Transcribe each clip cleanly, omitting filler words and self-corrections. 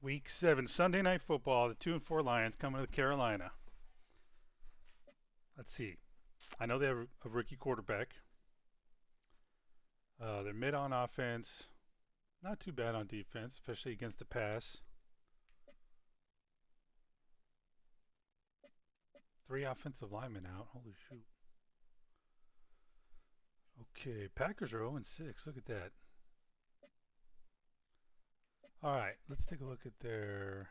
Week 7, Sunday Night Football. The 2-4 Lions coming to Carolina. Let's see. I know they have a rookie quarterback. They're mid on offense. Not too bad on defense, especially against the pass. 3 offensive linemen out. Holy shoot. Okay, Packers are 0-6. Look at that. All right, let's take a look at their...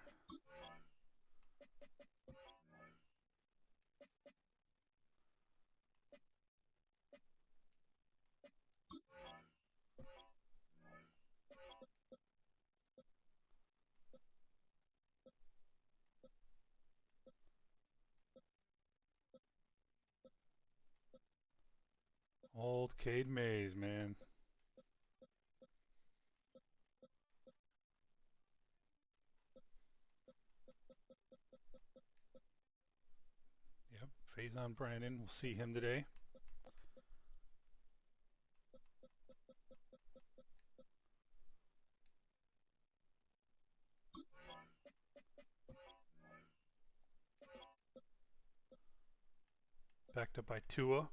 Old Cade Mays, man. Yep, Faison Brandon. We'll see him today. Backed up by Tua.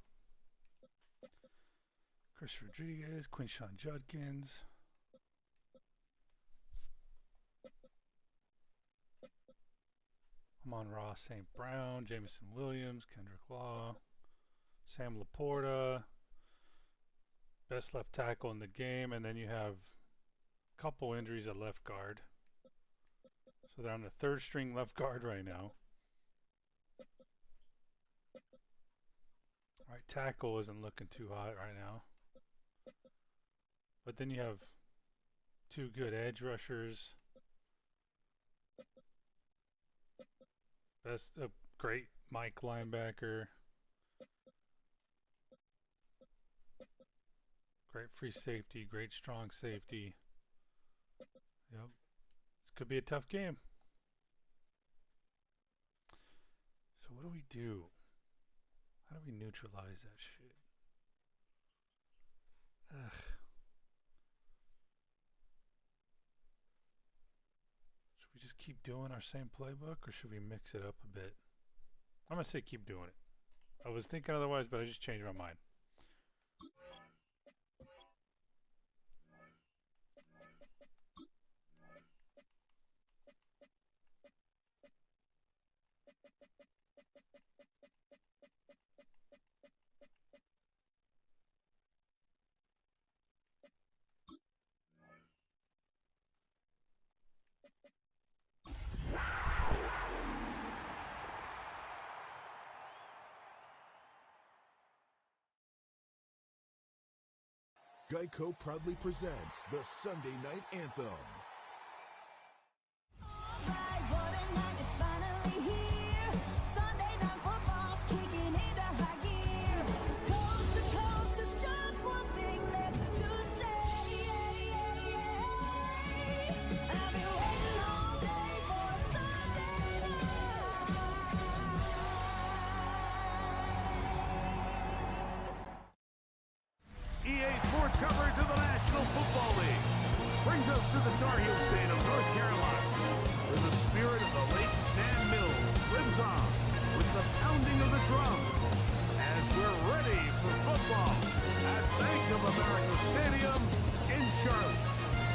Chris Rodriguez, Quinshawn Judkins. Amon-Ra St. Brown, Jameson Williams, Kendrick Law, Sam Laporta, best left tackle in the game, and then you have a couple injuries at left guard. So they're on the 3rd string left guard right now. Right tackle isn't looking too hot right now. But then you have 2 good edge rushers. Great Mike linebacker. Great free safety, great strong safety. Yep. This could be a tough game. So what do we do? How do we neutralize that shit? Ugh. Should we just keep doing our same playbook, or should we mix it up a bit? I'm going to say keep doing it. I was thinking otherwise, but I just changed my mind. Geico proudly presents the Sunday Night Anthem. EA Sports coverage of the National Football League brings us to the Tar Heel state of North Carolina, where the spirit of the late Sam Mills lives on with the pounding of the drum as we're ready for football at Bank of America Stadium in Charlotte.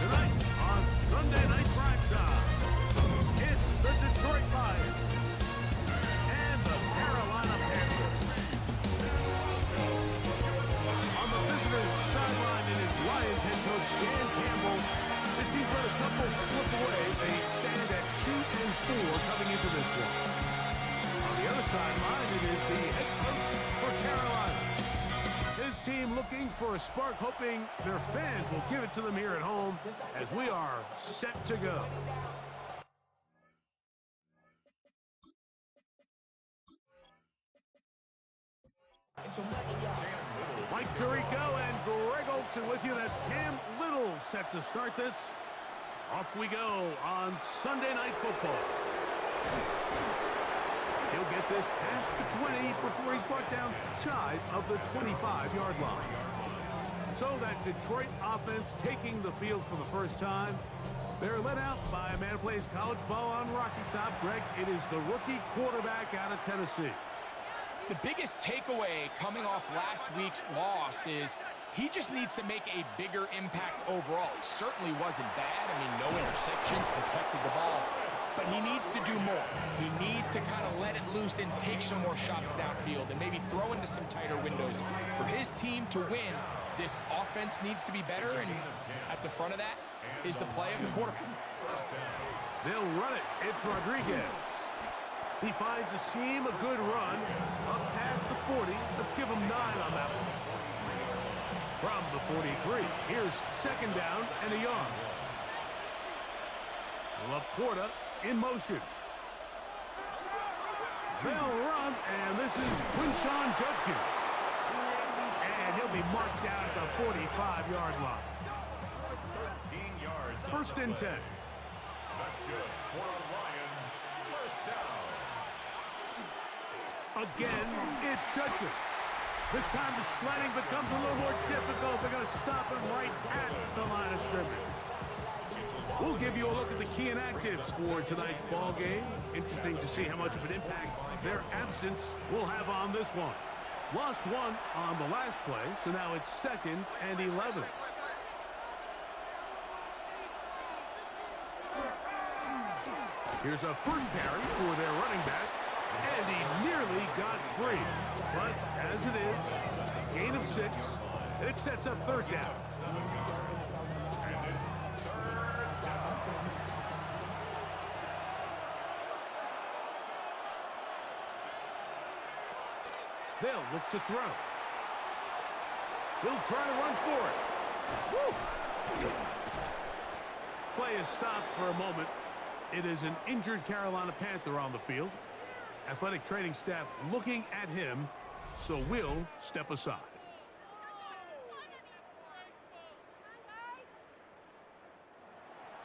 Tonight on Sunday Night Primetime, it's the Detroit Lions and the Carolina Panthers. On the visitors' sideline, it is Lions head coach Dan Campbell. His team's let a couple slip away. They stand at 2-4 coming into this one. On the other sideline, it is the head coach for Carolina. His team looking for a spark, hoping their fans will give it to them here at home as we are set to go. Mike Tirico and Greg Olsen with you. That's Cam Little set to start this. Off we go on Sunday Night Football. He'll get this past the 20 before he's brought down shy of the 25-yard line. So that Detroit offense taking the field for the first time. They're led out by a man who plays college ball on Rocky Top. Greg, it is the rookie quarterback out of Tennessee. The biggest takeaway coming off last week's loss is he just needs to make a bigger impact overall. He certainly wasn't bad. I mean, no interceptions, protected the ball. But he needs to do more. He needs to kind of let it loose and take some more shots downfield and maybe throw into some tighter windows. For his team to win, this offense needs to be better, and at the front of that is the play of the quarterback. They'll run it. It's Rodriguez. He finds a seam, a good run, up past the 40. Let's give him 9 on that one. From the 43, here's second down and a yard. Laporta in motion. They'll run, and this is Quinshawn Judkins. And he'll be marked down at the 45-yard line. 13 yards. First and 10. That's good for the Lions. First down. Again, it's Judkins. This time the sledding becomes a little more difficult. They're going to stop him right at the line of scrimmage. We'll give you a look at the key inactives for tonight's ball game. Interesting to see how much of an impact their absence will have on this one. Lost one on the last play, so now it's 2nd and 11. Here's a first carry for their running back, and he nearly got free. But as it is, gain of 6, it sets up third down. They'll look to throw. He'll try to run for it. Woo! Play is stopped for a moment. It is an injured Carolina Panther on the field. Athletic training staff looking at him, so we'll step aside.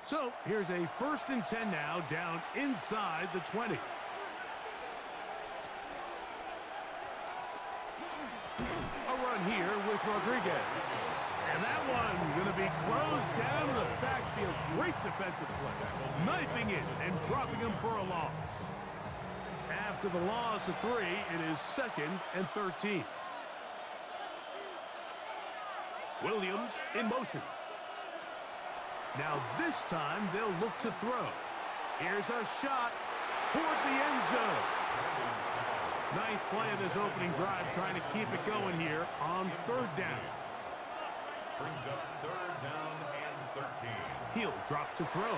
So here's a 1st and 10 now, down inside the 20. A run here with Rodriguez. And that one going to be closed down in the backfield. Great defensive play. Knifing it and dropping him for a loss. After the loss of 3, it is 2nd and 13. Williams in motion. Now this time they'll look to throw. Here's a shot toward the end zone. 9th play of this opening drive, trying to keep it going here on 3rd down. Brings up 3rd down and 13. He'll drop to throw.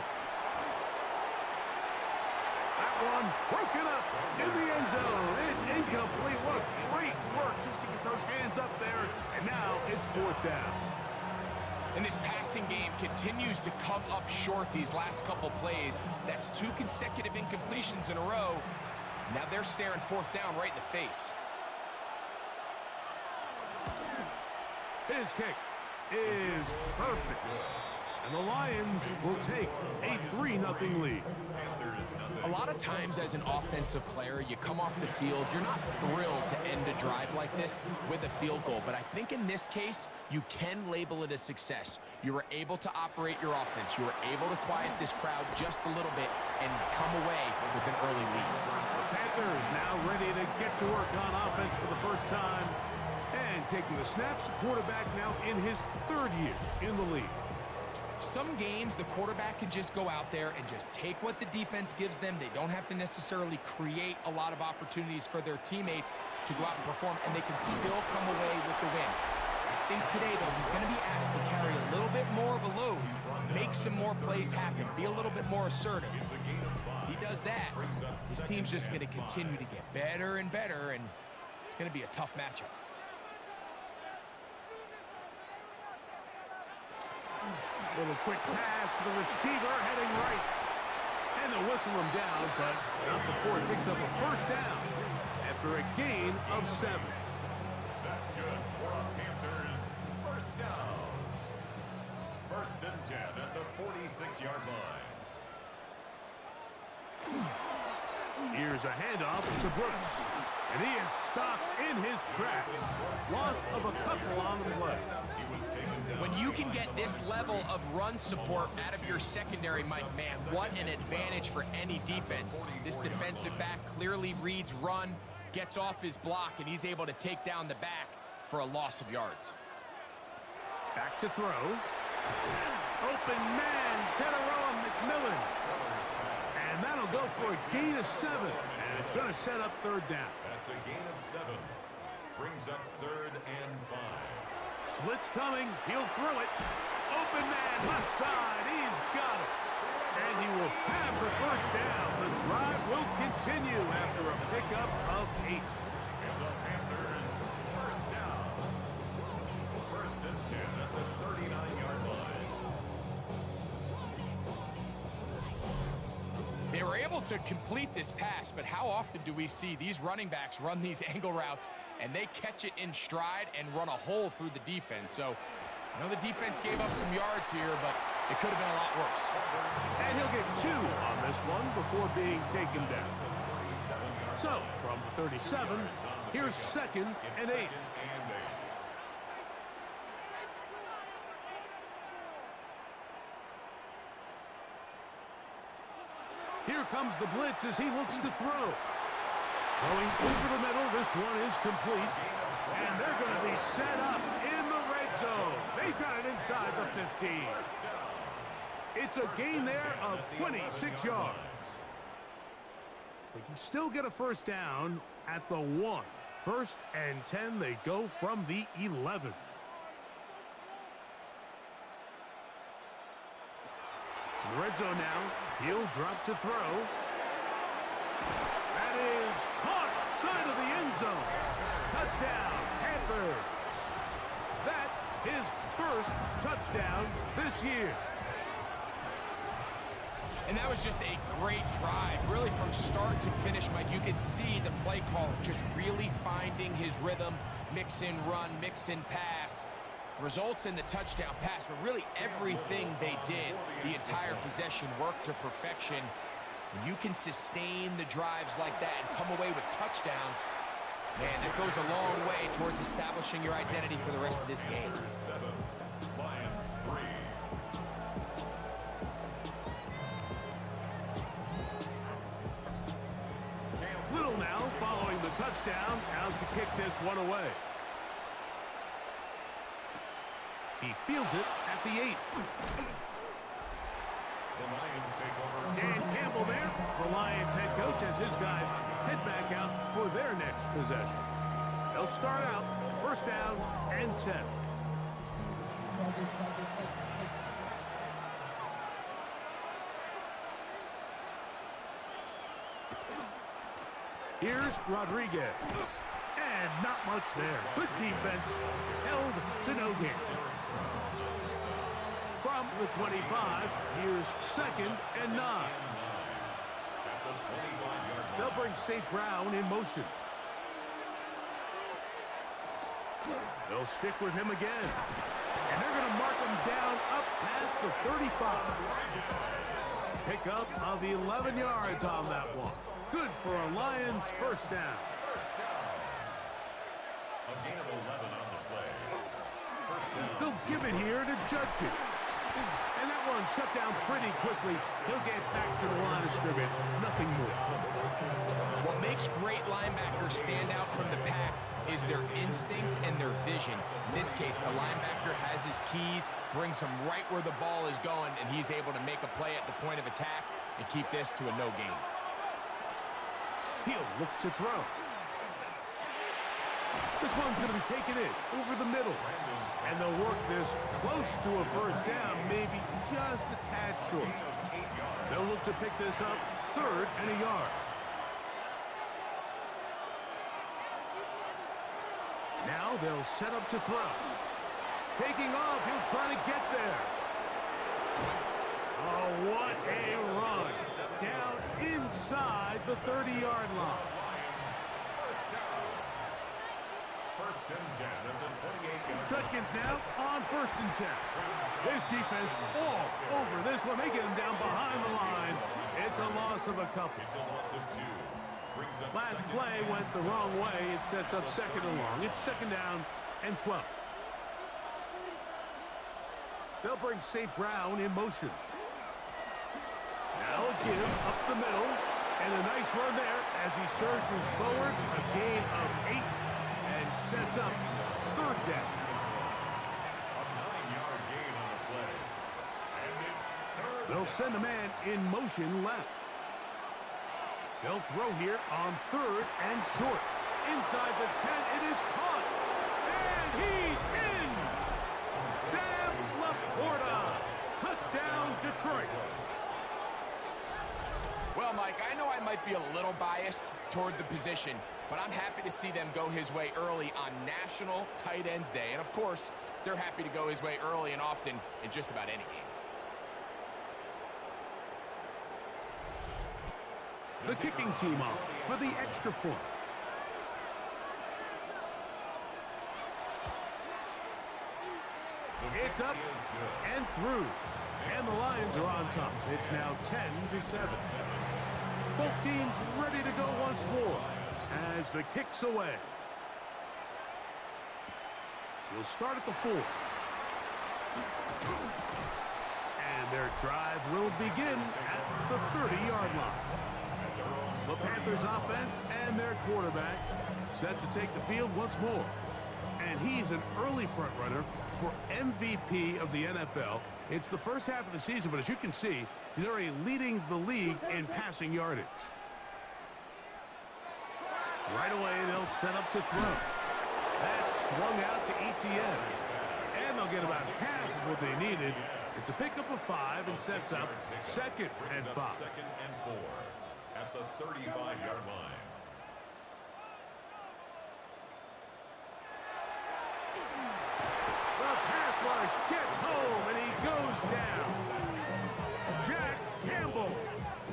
That one broken up in the end zone. It's incomplete. What great work just to get those hands up there. And now it's 4th down. And this passing game continues to come up short these last couple plays. That's 2 consecutive incompletions in a row. Now they're staring 4th down right in the face. His kick is perfect. And the Lions will take a 3-0 lead. A lot of times as an offensive player, you come off the field, you're not thrilled to end a drive like this with a field goal. But I think in this case, you can label it a success. You were able to operate your offense. You were able to quiet this crowd just a little bit and come away with an early lead. The Panthers now ready to get to work on offense for the first time. And taking the snaps, the quarterback now in his 3rd year in the league. Some games, the quarterback can just go out there and just take what the defense gives them. They don't have to necessarily create a lot of opportunities for their teammates to go out and perform, and they can still come away with the win. I think today, though, he's going to be asked to carry a little bit more of a load, make some more plays happen, be a little bit more assertive. If he does that, his team's just going to continue to get better and better, and it's going to be a tough matchup. Little quick pass to the receiver, heading right. And they'll whistle him down, but not before it picks up a 1st down after a gain of 7. That's good for the Panthers. 1st down. 1st and 10 at the 46-yard line. Here's a handoff to Brooks. And he is stopped in his tracks. Loss of a couple on the play. When you can get this level of run support out of your secondary, Mike, man, what an advantage for any defense. This defensive back clearly reads run, gets off his block, and he's able to take down the back for a loss of yards. Back to throw. Open man, Teteroa McMillan. And that'll go for a gain of 7. And it's going to set up third down. That's a gain of 7. Brings up 3rd and 5. Blitz coming. He'll throw it. Open man, left side. He's got it. And he will have the first down. The drive will continue after a pickup of 8. And the Panthers, first down. 1st and 10. That's a 39-yard line. They were able to complete this pass, but how often do we see these running backs run these angle routes and they catch it in stride and run a hole through the defense? So I know the defense gave up some yards here, but it could have been a lot worse. And he'll get 2 on this one before being taken down. So, from the 37, here's 2nd and 8. Here comes the blitz as he looks to throw. Going over the middle, this one is complete. And they're going to be set up in the red zone. They've got it inside the 15. It's a gain there of 26 yards. They can still get a first down at the 1. 1st and 10, they go from the 11. In the red zone now, he'll drop to throw. That is caught side of the end zone. Touchdown, Panthers. That is first touchdown this year. And that was just a great drive, really from start to finish, Mike. You could see the play caller just really finding his rhythm, mix in run, mix in pass. Results in the touchdown pass, but really everything they did, the entire possession worked to perfection. When you can sustain the drives like that and come away with touchdowns, man, that goes a long way towards establishing your identity for the rest of this game. 7, Lions 3. Little now following the touchdown, out to kick this one away. He fields it at the 8. The Lions take over. Dan Campbell there, the Lions head coach, as his guys head back out for their next possession. They'll start out first down and 10. Here's Rodriguez. And not much there. Good defense. Held to no gain. From the 25, here's 2nd and 9. They'll bring St. Brown in motion. They'll stick with him again. And they're going to mark him down up past the 35. Pickup of 11 yards on that one. Good for a Lions first down. A gain of 11 on the play. First down. They'll give it here to Judkins. And that one shut down pretty quickly. He'll get back to the line of scrimmage. Nothing more. What makes great linebackers stand out from the pack is their instincts and their vision. In this case, the linebacker has his keys, brings him right where the ball is going, and he's able to make a play at the point of attack and keep this to a no gain. He'll look to throw. This one's going to be taken in over the middle. And they'll work this close to a first down, maybe just a tad short. They'll look to pick this up 3rd and a yard. Now they'll set up to throw. Taking off, he'll try to get there. Oh, what a run. Down inside the 30-yard line. First and 10 at the 28-yard line. Judkins now on 1st and 10. This defense all over this one. They get him down behind the line. It's a loss loss of a couple. It's a loss of 2. Brings up Last second play and went the wrong way. It sets up second and long. It's second down and 12. They'll bring St. Brown in motion. Now a give up the middle. And a nice run there as he surges forward. A gain of 8 and sets up third down. a 9-yard gain on the play. And it's third They'll down. send a man in motion left. They'll throw here on third and short. Inside the 10, it is caught. And he's in! Sam Laporta. Touchdown, Detroit. Well, Mike, I know I might be a little biased toward the position, but I'm happy to see them go his way early on National Tight Ends Day. And, of course, they're happy to go his way early and often in just about any game. The kicking team off for the extra point. It's up and through. And the Lions are on top. It's now 10-7. Both teams ready to go once more as the kick's away. We'll start at the 4. And their drive will begin at the 30-yard line. The Panthers offense and their quarterback set to take the field once more. And he's an early front runner for MVP of the NFL. It's the first half of the season, but as you can see, he's already leading the league in passing yardage. Right away, they'll set up to throw. That's swung out to ETN. And they'll get about half of what they needed. It's a pickup of 5 and sets up second and 5. Second and 4 at the 35-yard line. The pass rush gets home, and he goes down. Jack Campbell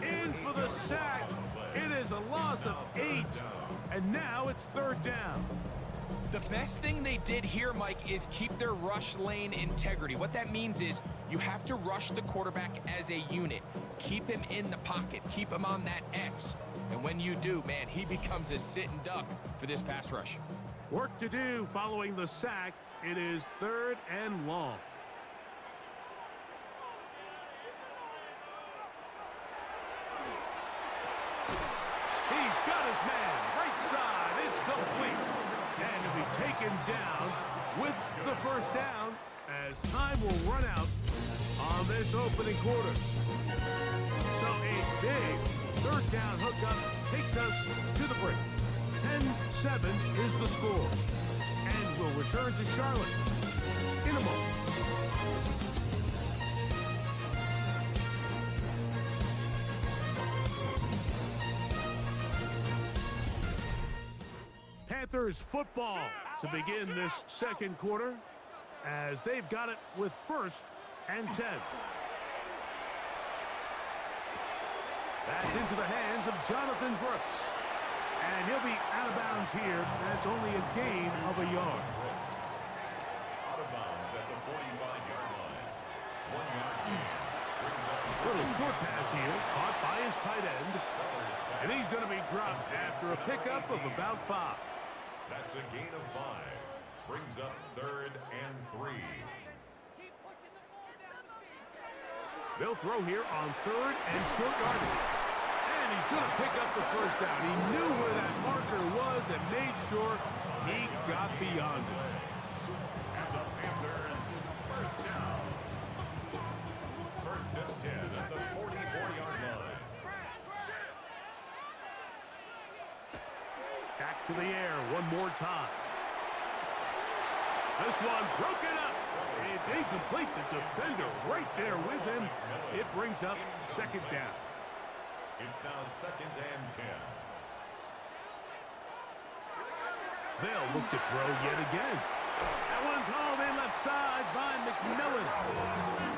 in for the sack. It is a loss of 8, and now it's third down. The best thing they did here, Mike, is keep their rush lane integrity. What that means is you have to rush the quarterback as a unit. Keep him in the pocket. Keep him on that X. And when you do, man, he becomes a sitting duck for this pass rush. Work to do following the sack. It is third and long. He's got his man. Right side. It's complete. And he'll be taken down with the first down as time will run out on this opening quarter. So a big third down hookup takes us to the break. 10-7 is the score. And we'll return to Charlotte in a moment. Panthers football to begin this second quarter as they've got it with first and 10. That's into the hands of Jonathan Brooks. And he'll be out of bounds here. That's only a gain of a yard. Out of bounds at the 45-yard line. 1 yard gain. Brings up Little short pass here, caught by his tight end. And he's going to be dropped after a pickup of about 5. That's a gain of 5. Brings up third and 3. They'll throw here on third and short yardage. And he's going to pick up the first down. He knew where that marker was and made sure he got beyond it. And the Panthers first down. First and 10 at the 44-yard line. Back to the air one more time. This one broken up. It's incomplete. The defender right there with him. It brings up second down. It's now second and 10. They'll look to throw yet again. That one's hauled in left side by McMillan.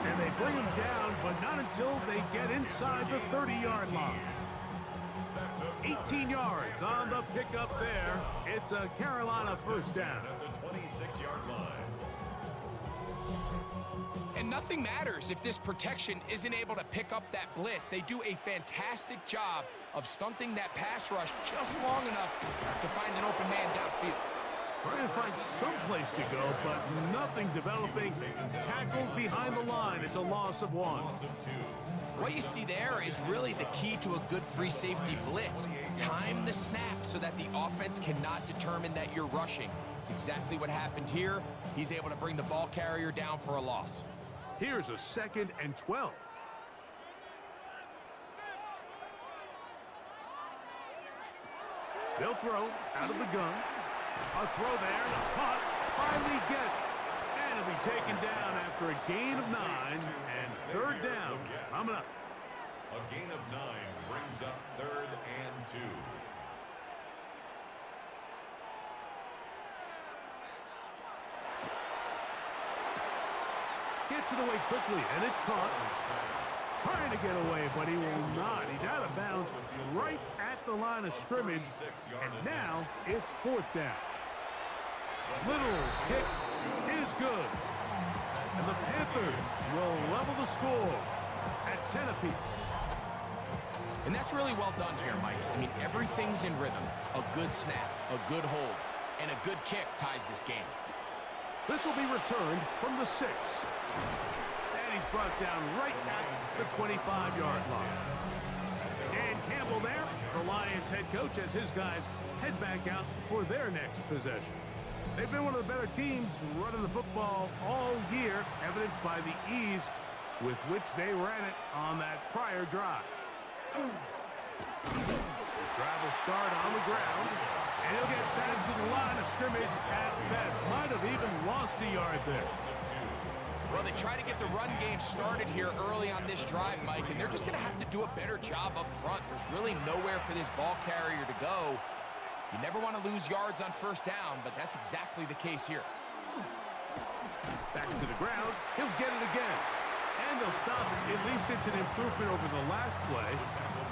And they bring him down, but not until they get inside the 30-yard line. 18 yards on the pickup there. It's a Carolina first down. At the 26-yard line. And nothing matters if this protection isn't able to pick up that blitz. They do a fantastic job of stunting that pass rush just long enough to find an open man downfield. Trying to find some place to go, but nothing developing. Tackled behind the line. It's a loss of 1. What you see there is really the key to a good free safety blitz. Time the snap so that the offense cannot determine that you're rushing. It's exactly what happened here. He's able to bring the ball carrier down for a loss. Here's a 2nd and 12. They'll throw out of the gun. A throw there, and a punt. Finally get it. And it'll be taken down after a gain of 9 and 3rd down. Coming up. A gain of 9 brings up 3rd and 2. Gets it away quickly, and it's caught. Trying to get away, but he will not. He's out of bounds right at the line of scrimmage, and now it's 4th down. Little's kick is good, and the Panthers will level the score at 10 apiece. And that's really well done here, Mike. I mean, everything's in rhythm. A good snap, a good hold, and a good kick ties this game. This will be returned from the 6. And he's brought down right at the 25-yard line. Dan Campbell there, the Lions head coach, as his guys head back out for their next possession. They've been one of the better teams running the football all year, evidenced by the ease with which they ran it on that prior drive. His drive will start on the ground, and he'll get back to the line of scrimmage at best. Might have even lost a yard there. Well, they try to get the run game started here early on this drive, Mike, and they're just going to have to do a better job up front. There's really nowhere for this ball carrier to go. You never want to lose yards on 1st down, but that's exactly the case here. Back to the ground. He'll get it again. And they'll stop it. At least it's an improvement over the last play.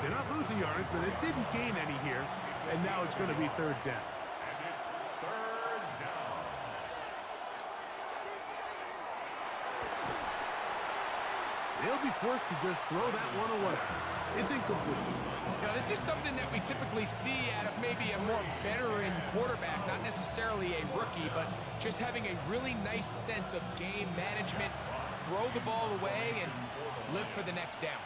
They're not losing yards, but it didn't gain any here. And now it's going to be 3rd down. And it's 3rd down. They'll be forced to just throw that one away. It's incomplete. Now, this is something that we typically see out of maybe a more veteran quarterback, not necessarily a rookie, but just having a really nice sense of game management, throw the ball away, and live for the next down.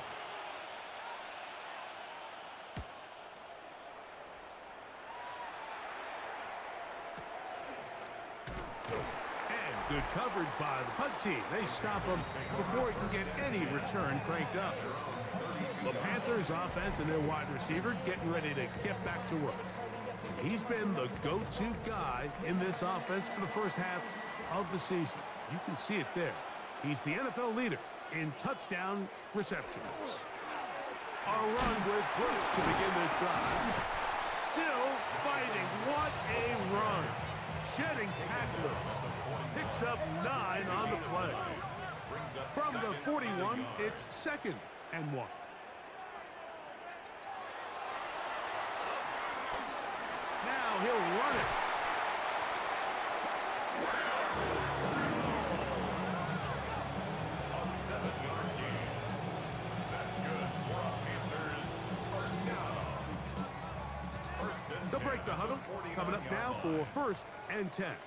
And good coverage by the punt team. They stop him before he can get any return cranked up. The Panthers offense and their wide receiver getting ready to get back to work. He's been the go-to guy in this offense for the first half of the season. You can see it there. He's the NFL leader in touchdown receptions. A run with Brooks to begin this drive. Still fighting. What a run. Shedding tacklers. Picks up 9 on the play. From the 41, it's 2nd and 1. Now he'll run it. A 7-yard gain. That's good for a Panthers 1st down. 1st and 10. They'll break the huddle. Coming up now for 1st and 10.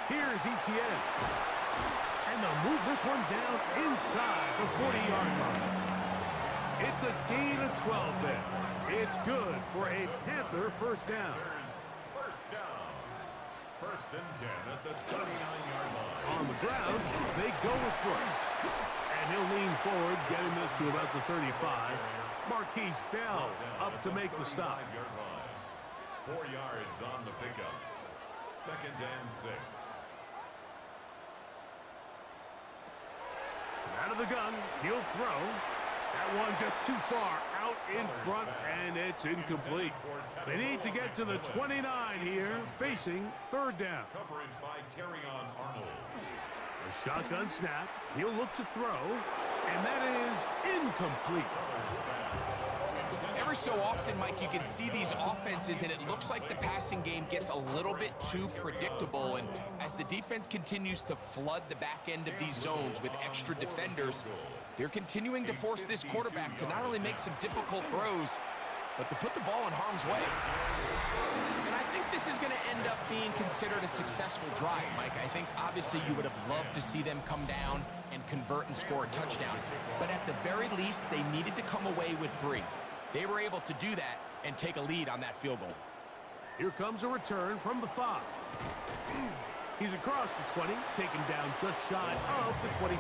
Here's ETN. And they'll move this one down inside the 40-yard line. It's a gain of 12 there. It's good for a Panther 1st down. 1st down. 1st and 10 at the 39-yard line. On the ground, they go with Brooks. And he'll lean forward, getting this to about the 35. Marquise Bell up to make the stop. 4 yards on the pickup. 2nd and 6. Out of the gun, he'll throw. That one just too far out in front, and it's incomplete. They need to get to the 29 here, facing 3rd down. Coverage by Terrion Arnold. A shotgun snap. He'll look to throw, and that is incomplete. Every so often, Mike, you can see these offenses, and it looks like the passing game gets a little bit too predictable. And as the defense continues to flood the back end of these zones with extra defenders, they're continuing to force this quarterback to not only make some difficult throws, but to put the ball in harm's way. And I think this is going to end up being considered a successful drive, Mike. I think obviously you would have loved to see them come down and convert and score a touchdown. But at the very least, they needed to come away with 3. They were able to do that and take a lead on that field goal. Here comes a return from the 5. He's across the 20, taken down just shy of the 25.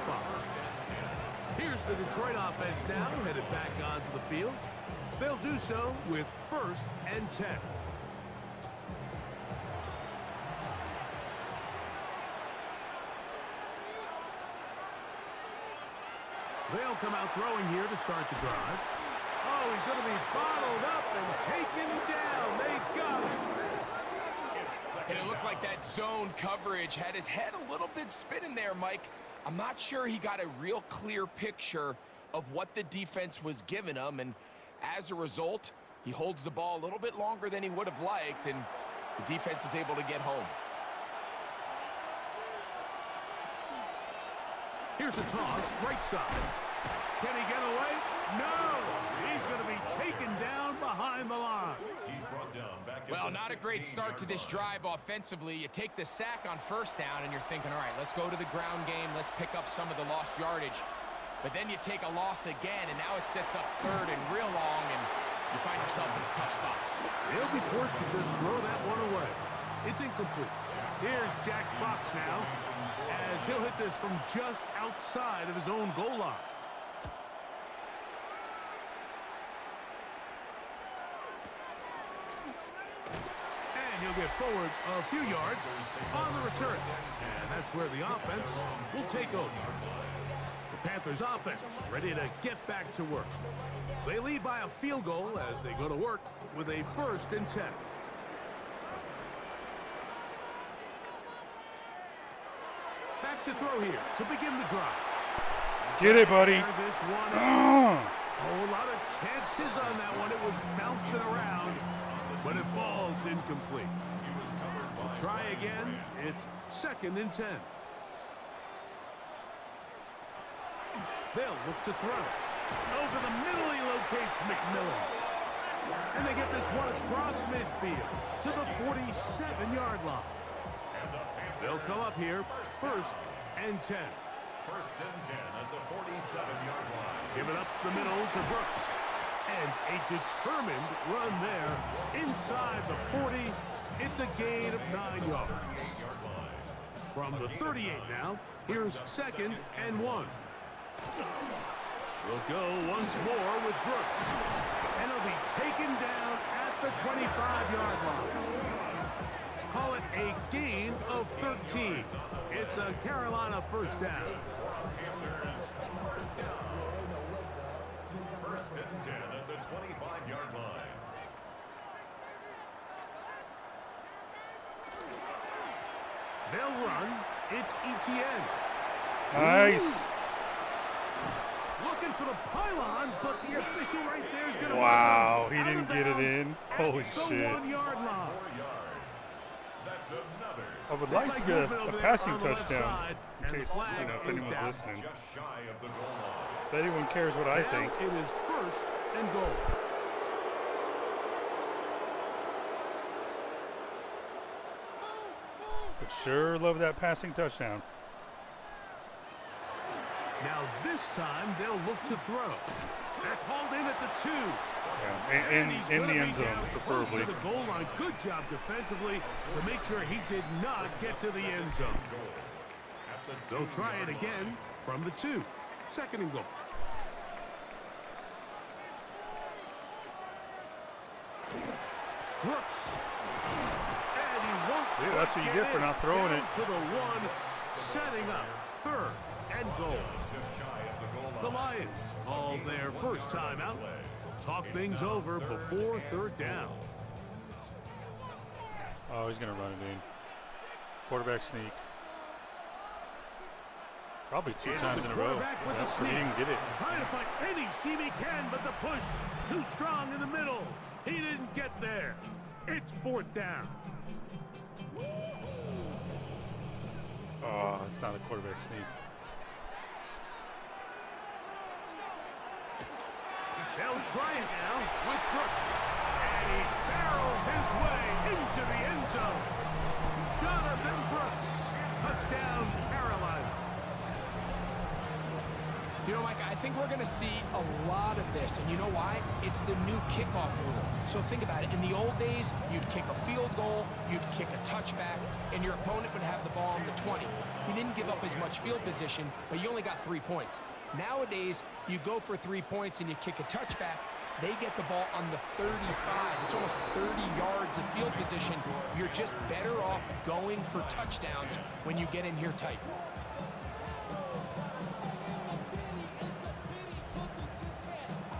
Here's the Detroit offense now, headed back onto the field. They'll do so with 1st and 10. They'll come out throwing here to start the drive. Oh, he's going to be bottled up and taken down. They got him. And it looked like that zone coverage had his head a little bit spinning there, Mike. I'm not sure he got a real clear picture of what the defense was giving him, and as a result, he holds the ball a little bit longer than he would have liked, and the defense is able to get home. Here's a toss, right side. Can he get away? No! He's going to be taken down behind the line. He's brought down back at Well, the not a great start to this 16-yard drive offensively. You take the sack on 1st down, and you're thinking, all right, let's go to the ground game. Let's pick up some of the lost yardage. But then you take a loss again, and now it sets up 3rd and real long, and you find yourself in a tough spot. He'll be forced to just throw that one away. It's incomplete. Here's Jack Fox now, as he'll hit this from just outside of his own goal line. He'll get forward a few yards on the return. And that's where the offense will take over. The Panthers offense ready to get back to work. They lead by a field goal as they go to work with a 1st and 10. Back to throw here to begin the drive. Get it, buddy. This one. Oh, a lot of chances on that one. It was bouncing around, but it falls incomplete. We'll try again. It's 2nd and 10. They'll look to throw. Over the middle, he locates McMillan. And they get this one across midfield to the 47-yard line. They'll come up here, 1st and 10. 1st and 10 at the 47-yard line. Give it up the middle to Brooks. And a determined run there inside the 40. It's a gain of 9 yards. From the 38 now, here's 2nd and 1. We'll go once more with Brooks. And he'll be taken down at the 25-yard line. Call it a gain of 13. It's a Carolina 1st down. 1st and 10 at the 25-yard line. They'll run. It's Etienne. Nice. Looking for the pylon, but the official right there is going to. Wow, he didn't get it in. Holy the shit. 1-yard line. 4 yards. That's another. I would like to get a passing touchdown, in case, flag if is anyone's down. listening. Just shy of the goal line. If anyone cares what I Now think. it is 1st and goal. But sure love that passing touchdown. Now this time they'll look to throw. That's hauled in at the 2. Yeah, And he's in gonna the be end zone, down close preferably. to the goal line. Good job defensively to make sure he did not get to the end zone. They'll try it again from the 2. 2nd and goal. Brooks. And he won't. See, that's what you get for not throwing Down it. to the 1, setting up 3rd and goal. The Lions called their first timeout. Talk things over before 3rd down. Oh, he's going to run it in. Quarterback sneak. Probably two It's times the in a row. quarterback with the That's where he sneak. didn't get it. Trying to find any seam he can, but the push too strong in the middle. He didn't get there. It's 4th down. Oh, it's not a quarterback sneak. They'll try it now with Brooks. And he barrels his way into the end zone. Jonathan Brooks. Touchdown, Carolina. You know, Mike, I think we're going to see a lot of this, and you know why? It's the new kickoff rule. So think about it. In the old days, you'd kick a field goal, you'd kick a touchback, and your opponent would have the ball on the 20. You didn't give up as much field position, but you only got 3 points. Nowadays, you go for 3 points and you kick a touchback, they get the ball on the 35. It's almost 30 yards of field position. You're just better off going for touchdowns when you get in here tight.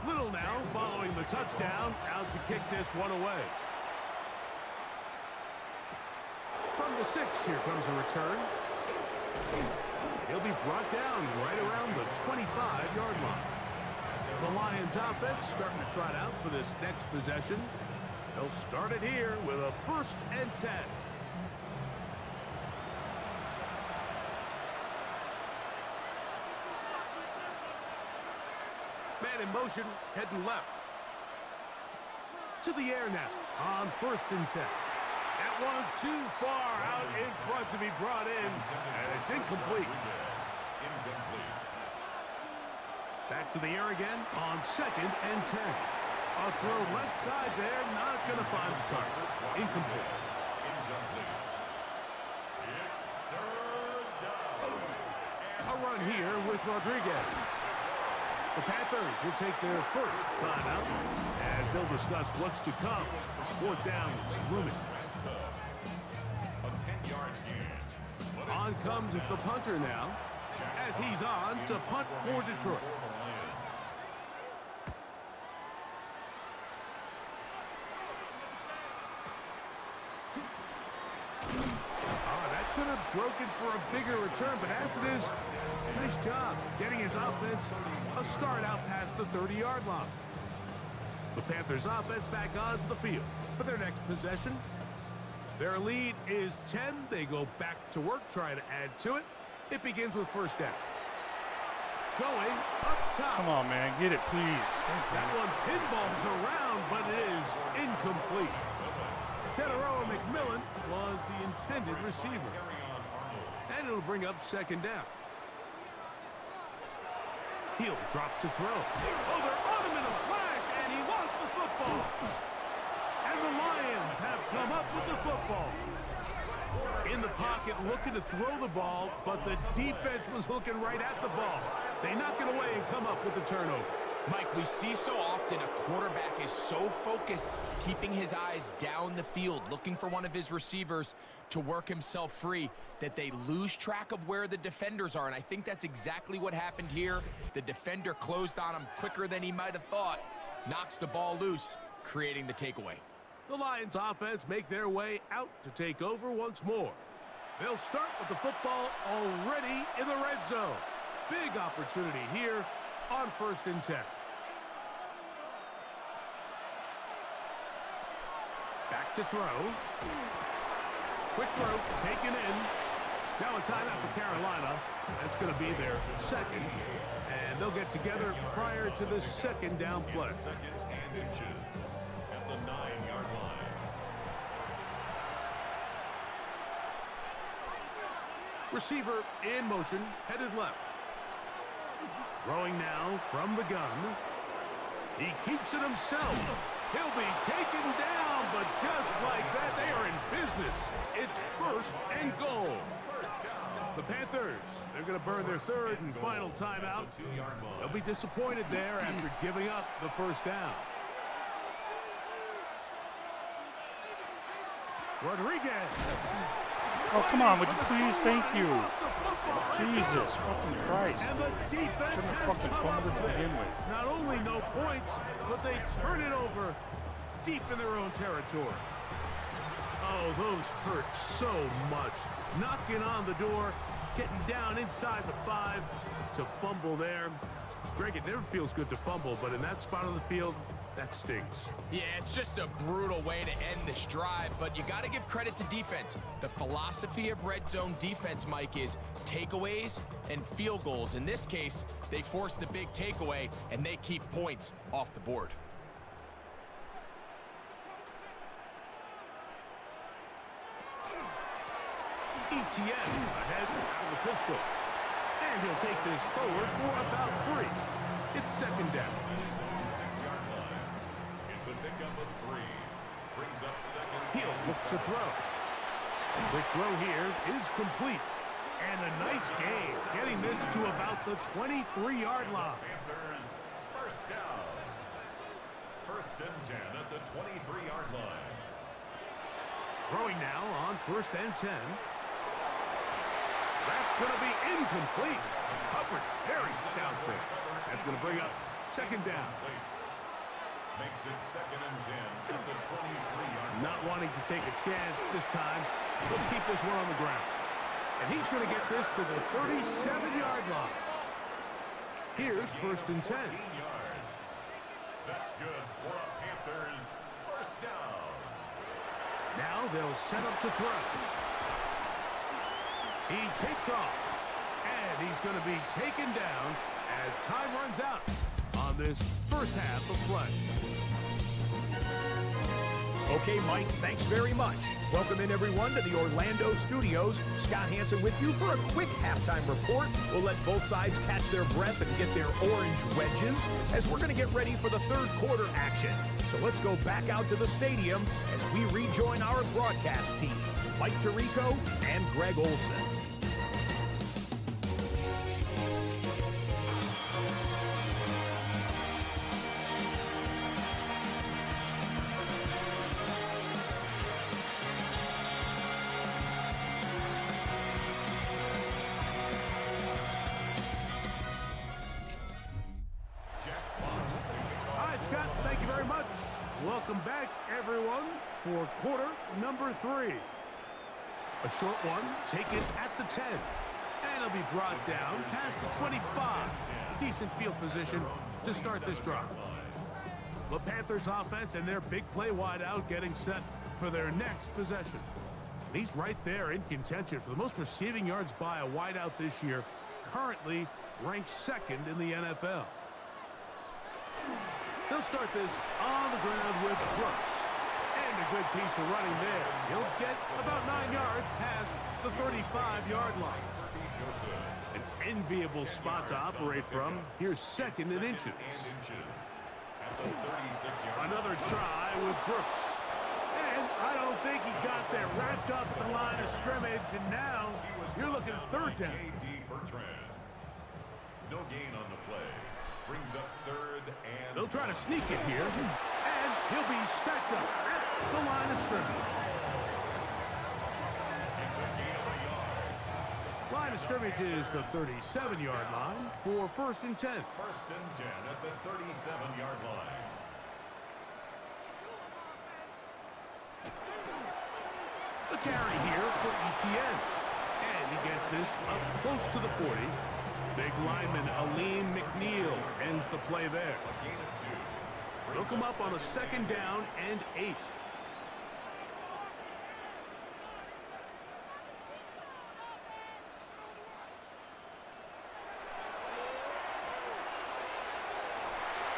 Little now following the touchdown, out to kick this one away. From the 6, here comes a return. He'll be brought down right around the 25-yard line. The Lions offense starting to trot out for this next possession. They'll start it here with a 1st and 10. Man in motion, heading left. To the air now on 1st and 10. That one too far out in front to be brought in, and it's incomplete. Back to the air again on 2nd and 10. A throw left side there, not going to find the target. Incomplete. A run here with Rodriguez. The Panthers will take their 1st timeout as they'll discuss what's to come. 4th down is looming. A 10-yard gain. On comes the punter now as he's on to punt for Detroit. That could have broken for a bigger return, but as it is, nice job getting his offense a start out past the 30-yard line. The Panthers offense back onto the field for their next possession. Their lead is 10. They go back to work, trying to add to it. It begins with 1st down. Going up top. Come on, man. Get it, please. That one pinballs around, but it is incomplete. Teteroa McMillan was the intended receiver. And it'll bring up 2nd down. He'll drop to throw. Oh, they're on him in a flash, and he lost the football. And the Lions have come up with the football. In the pocket, looking to throw the ball, but the defense was looking right at the ball. They knock it away and come up with the turnover. Mike, we see so often a quarterback is so focused, keeping his eyes down the field, looking for one of his receivers to work himself free, that they lose track of where the defenders are. And I think that's exactly what happened here. The defender closed on him quicker than he might have thought, knocks the ball loose, creating the takeaway. The Lions offense make their way out to take over once more. They'll start with the football already in the red zone. Big opportunity here on 1st and 10. Back to throw. Quick throw, taken in. Now a timeout for Carolina. That's going to be their 2nd. And they'll get together prior to the 2nd down play. 2nd and inches at the 9-yard line. Receiver in motion, headed left. Throwing now from the gun. He keeps it himself. He'll be taken down, but just like that, they are in business. It's 1st and goal. The Panthers, they're going to burn their 3rd and final timeout. They'll be disappointed there after giving up the 1st down. Rodriguez. Oh, come on. Would you please? Thank you. Jesus fucking Christ. And the defense Shouldn't have has fucking come fumbled up to with begin with. not only no points, but they turn it over deep in their own territory. Oh, those hurt so much. Knocking on the door, getting down inside the 5 to fumble there. Greg, it never feels good to fumble, but in that spot on the field, that stings. Yeah, it's just a brutal way to end this drive, but you got to give credit to defense. The philosophy of red zone defense, Mike, is takeaways and field goals. In this case, they force the big takeaway, and they keep points off the board. ETN ahead out of the pistol. And he'll take this forward for about 3. It's second down. 6-yard line. It's a pickup of 3. Brings up second. He'll look to throw. Quick throw here is complete. And a nice gain, getting this to about the 23-yard line. Panthers first down. First and 10 at the 23-yard line. Throwing now on first and 10. That's going to be incomplete. Coverage very stout there. That's going to bring up second down. Makes it second and 10 at the 23-yard line. Not wanting to take a chance this time. He'll keep this one on the ground. And he's going to get this to the 37-yard line. Here's first and 10. 14 yards. That's good for a Panthers first down. Now they'll set up to throw. He takes off. And he's going to be taken down as time runs out on this first half of play. Okay, Mike, thanks very much. Welcome in, everyone, to the Orlando studios. Scott Hansen with you for a quick halftime report. We'll let both sides catch their breath and get their orange wedges as we're going to get ready for the third quarter action. So let's go back out to the stadium as we rejoin our broadcast team, Mike Tirico and Greg Olson. Welcome back, everyone, for quarter number 3. A short one taken at the 10. And it'll be brought down past the 25. Decent field position to start this drive. The Panthers offense and their big play wideout getting set for their next possession. And he's right there in contention for the most receiving yards by a wideout this year, currently ranked second in the NFL. They'll start this on the ground with Brooks. And a good piece of running there. He'll get about 9 yards past the 35-yard line. An enviable spot to operate from. Here's second and inches. Another try with Brooks. And I don't think he got there. Wrapped up the line of scrimmage, and now you're looking at third down. No gain on the play. Brings up third and... They'll try to sneak it here, and he'll be stacked up at the line of scrimmage. It's a gain of a yard. Line of scrimmage is the 37-yard line for first and 10. First and 10 at the 37-yard line. The carry here for ETN. And he gets this up close to the 40. Big lineman Aleem McNeil ends the play there. They'll come up on a second down and 8.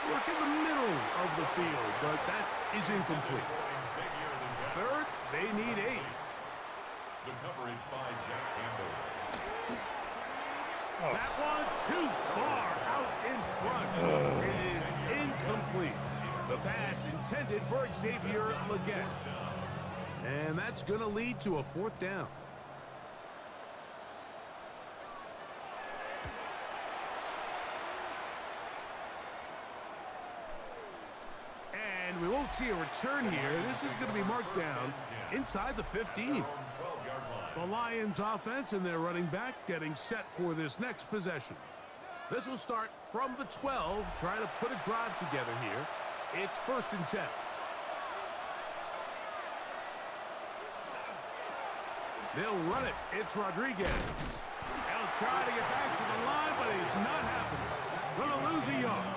Work in the middle of the field, but that is incomplete. Third, they need 8. The coverage by Jack Campbell. That one too far out in front. It is incomplete. The pass intended for Xavier Legette. And that's going to lead to a fourth down. And we won't see a return here. This is going to be marked down inside the 15. The Lions offense and their running back getting set for this next possession. This will start from the 12, trying to put a drive together here. It's first and 10. They'll run it. It's Rodriguez. try to get back to the line, but he's not happening. Gonna lose a yard.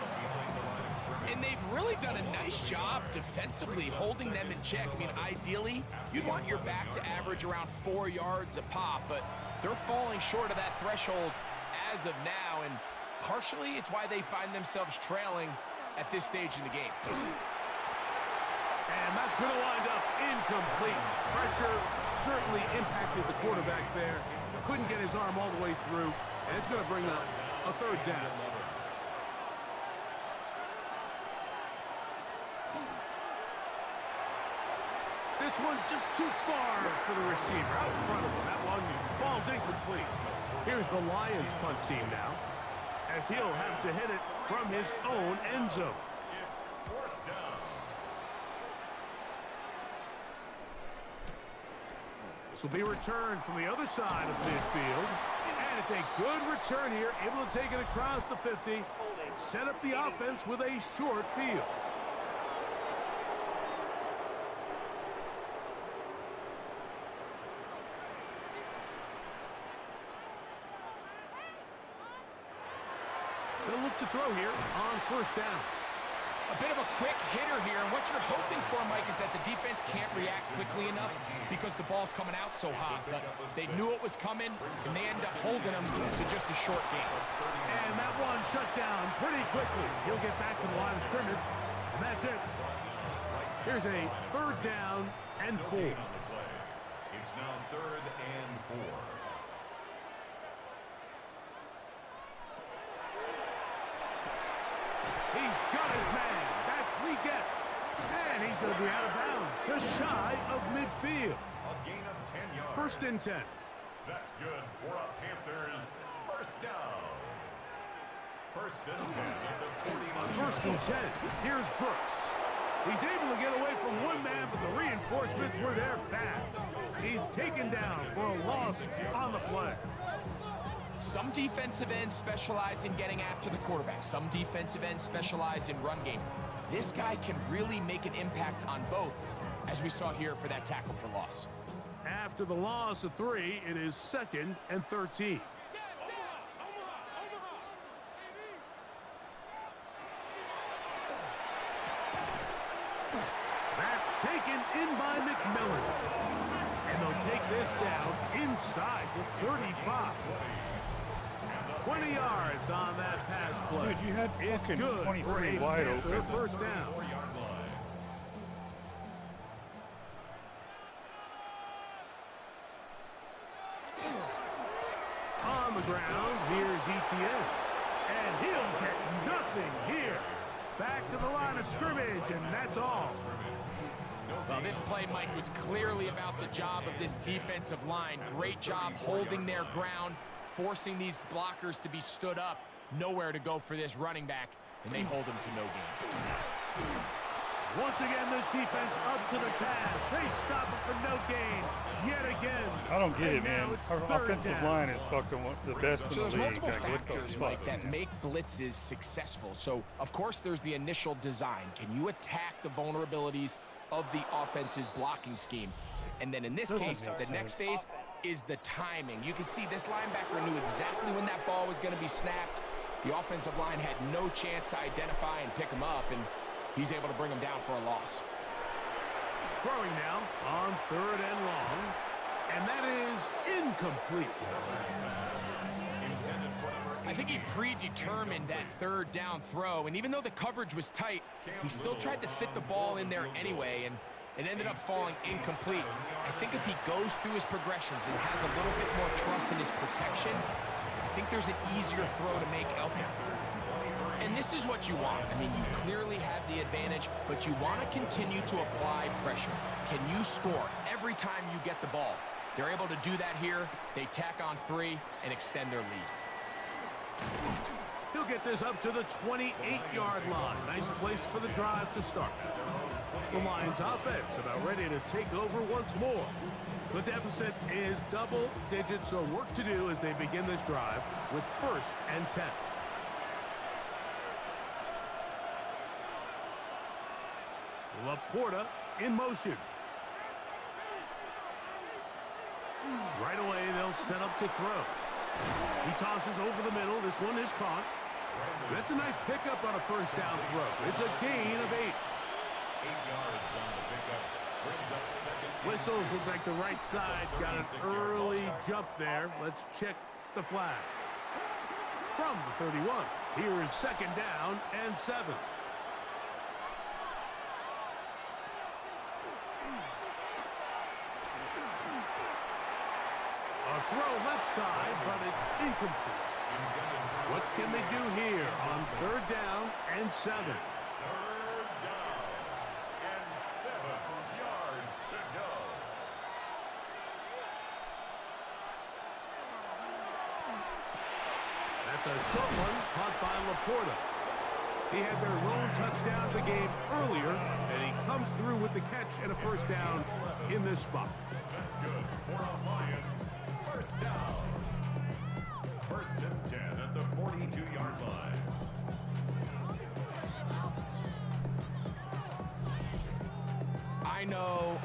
And they've really done a nice job defensively holding them in check. I mean, ideally, you'd want your back to average around 4 yards a pop, but they're falling short of that threshold as of now, and partially it's why they find themselves trailing at this stage in the game. And that's going to wind up incomplete. Pressure certainly impacted the quarterback there. Couldn't get his arm all the way through, and it's going to bring up a third down. This one just too far for the receiver. Out in front of him. That one falls incomplete. Here's the Lions punt team now, as he'll have to hit it from his own end zone. It's fourth down. This will be returned from the other side of midfield. And it's a good return here, able to take it across the 50 and set up the offense with a short field. They'll look to throw here on first down. A bit of a quick hitter here, and what you're hoping for, Mike, is that the defense can't react quickly enough because the ball's coming out so hot. But they knew it was coming, and they end up holding them to just a short game. And that one shut down pretty quickly. He'll get back to the line of scrimmage, and that's it. Here's a third down and 4. It's now third and 4. He's got his man. That's Leggett. And he's going to be out of bounds, just shy of midfield. A gain of 10 yards. First and 10. That's good for a Panthers first down. First and 10 at the 41. First and 10. Here's Brooks. He's able to get away from one man, but the reinforcements were there fast. He's taken down for a loss on the play. Some defensive ends specialize in getting after the quarterback. Some defensive ends specialize in run game. This guy can really make an impact on both, as we saw here for that tackle for loss. After the loss of 3, it is 2nd and 13. That's taken in by McMillan. And they'll take this down inside the 35. 20 yards on that pass play. Dude, you had It's fucking good 23 for a wide Panther open. first down. 4-yard line. On the ground, here's Etienne. And he'll get nothing here. Back to the line of scrimmage, and that's all. Well, this play, Mike, was clearly about the job of this defensive line. Great job holding their ground, forcing these blockers to be stood up. Nowhere to go for this running back, and they hold him to no gain. Once again, this defense up to the task. They stop it for no gain yet again. I don't get And it, now man. it's Our third offensive down. line is fucking the best in So the there's league. multiple Gotta get those factors, Mike, spots, that man. make blitzes successful. So, of course, there's the initial design. Can you attack the vulnerabilities of the offense's blocking scheme? And then in this Doesn't case, make the next sense. phase is the timing. You can see this linebacker knew exactly when that ball was going to be snapped. The offensive line had no chance to identify and pick him up, and he's able to bring him down for a loss. Throwing now on 3rd and long. And that is incomplete. I think he predetermined that 3rd down throw, and even though the coverage was tight, he still tried to fit the ball in there anyway, and it ended up falling incomplete. I think if he goes through his progressions and has a little bit more trust in his protection, I think there's an easier throw to make out there. And this is what you want. I mean, you clearly have the advantage, but you want to continue to apply pressure. Can you score every time you get the ball? They're able to do that here. They tack on 3 and extend their lead. He'll get this up to the 28-yard line. Nice place for the drive to start. The Lions offense about ready to take over once more. The deficit is double digits, so work to do as they begin this drive with 1st and 10. Laporta in motion. Right away, they'll set up to throw. He tosses over the middle. This one is caught. That's a nice pickup on a first down throw. It's a gain of 8. 8 yards on the pickup. Brings up second. Whistles look like the right side. Got an early jump there. Let's check the flag. From the 31. Here is second down and 7. A throw left side, but it's incomplete. What can they do here on third down and 7? Third down and 7 yards to go. That's a short one caught by Laporta. He had their lone touchdown of the game earlier, and he comes through with the catch and a first down in this spot. That's good for the Lions. First down. First and 10 at the 42-yard line. I know,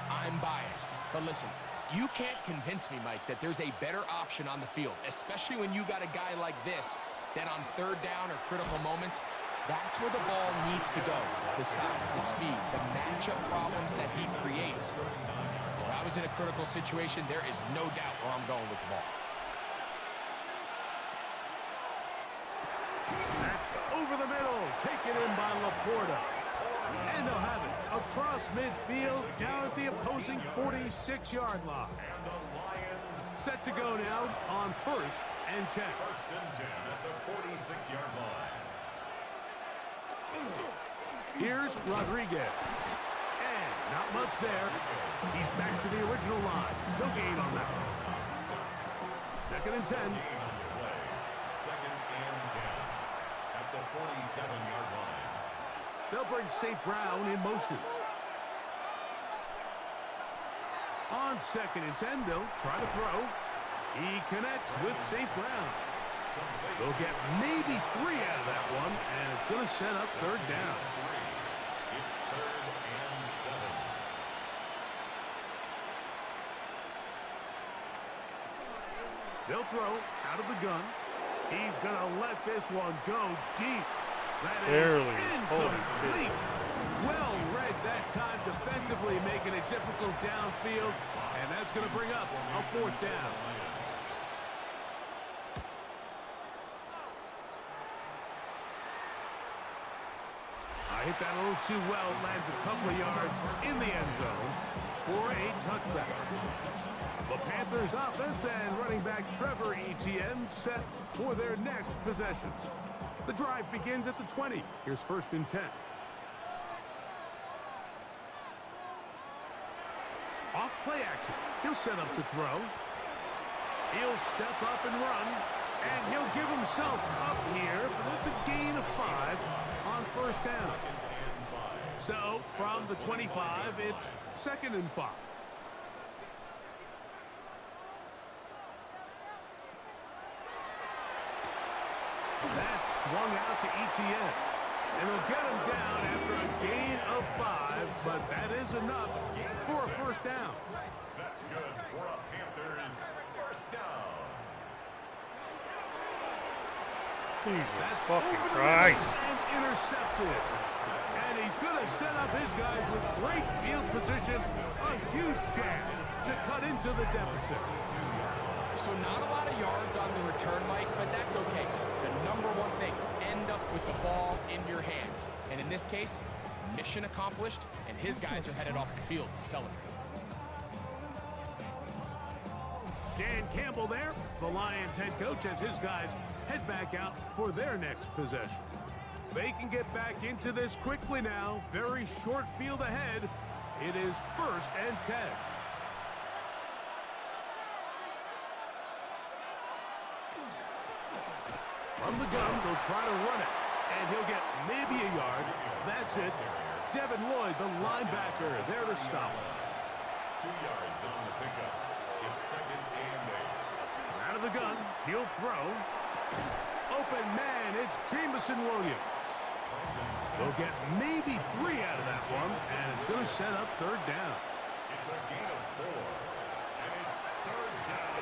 I'm biased. But listen, you can't convince me, Mike, that there's a better option on the field, especially when you got a guy like this that on third down or critical moments, that's where the ball needs to go. The size, the speed, the matchup problems that he creates. If I was in a critical situation, there is no doubt where I'm going with the ball. That's over the middle, taken in by Laporta. And they'll have it across midfield, down at the opposing 46-yard line. And the Lions Set to go now on first and 10. first and 10 at the 46-yard line. Here's Rodriguez. And not much there. He's back to the original line. No gain on that one. Second and 10. Gain on the play. Second and 10 at the 47-yard line. They'll bring St. Brown in motion. On second and 10, they'll try to throw. He connects with St. Brown. They'll get maybe 3 out of that one, and it's going to set up third down. It's third and 7. They'll throw out of the gun. He's going to let this one go deep. That is Barely. incomplete. Well read that time defensively, making it difficult downfield, and that's going to bring up a fourth down. I hit that a little too well. Lands a couple of yards in the end zone for a touchback. The Panthers offense and running back Trevor Etienne set for their next possession. The drive begins at the 20. Here's first and 10. Off play action. He'll set up to throw. He'll step up and run. And he'll give himself up here. But it's a gain of 5 on first down. So from the 25, it's second and 5. That's swung out to Etienne. And they'll get him down after a gain of 5, but that is enough for a first down. That's good for a Panthers first down. Jesus That's fucking over the Christ. middle and intercepted. And he's going to set up his guys with great field position. A huge chance to cut into the deficit. So not a lot of yards on the return, Mike, but that's okay. The number one thing, end up with the ball in your hands. And in this case, mission accomplished, and his guys are headed off the field to celebrate. Dan Campbell there, the Lions head coach, as his guys head back out for their next possession. They can get back into this quickly now. Very short field ahead. It is first and 10. From the gun, they'll try to run it. And he'll get maybe a yard. That's it. Devin Lloyd, the linebacker, there to stop. 2 yards on the pickup. It's second and 8. Out of the gun, he'll throw. Open man, it's Jameson Williams. They'll get maybe 3 out of that one, and it's going to set up third down. It's a gain of 4. And it's third down.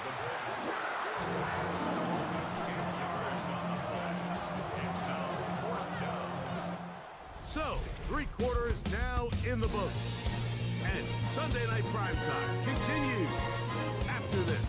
the Bears. 10 yards on the play. It's now 4th down. So, 3 quarters now in the books. And Sunday Night Primetime continues after this.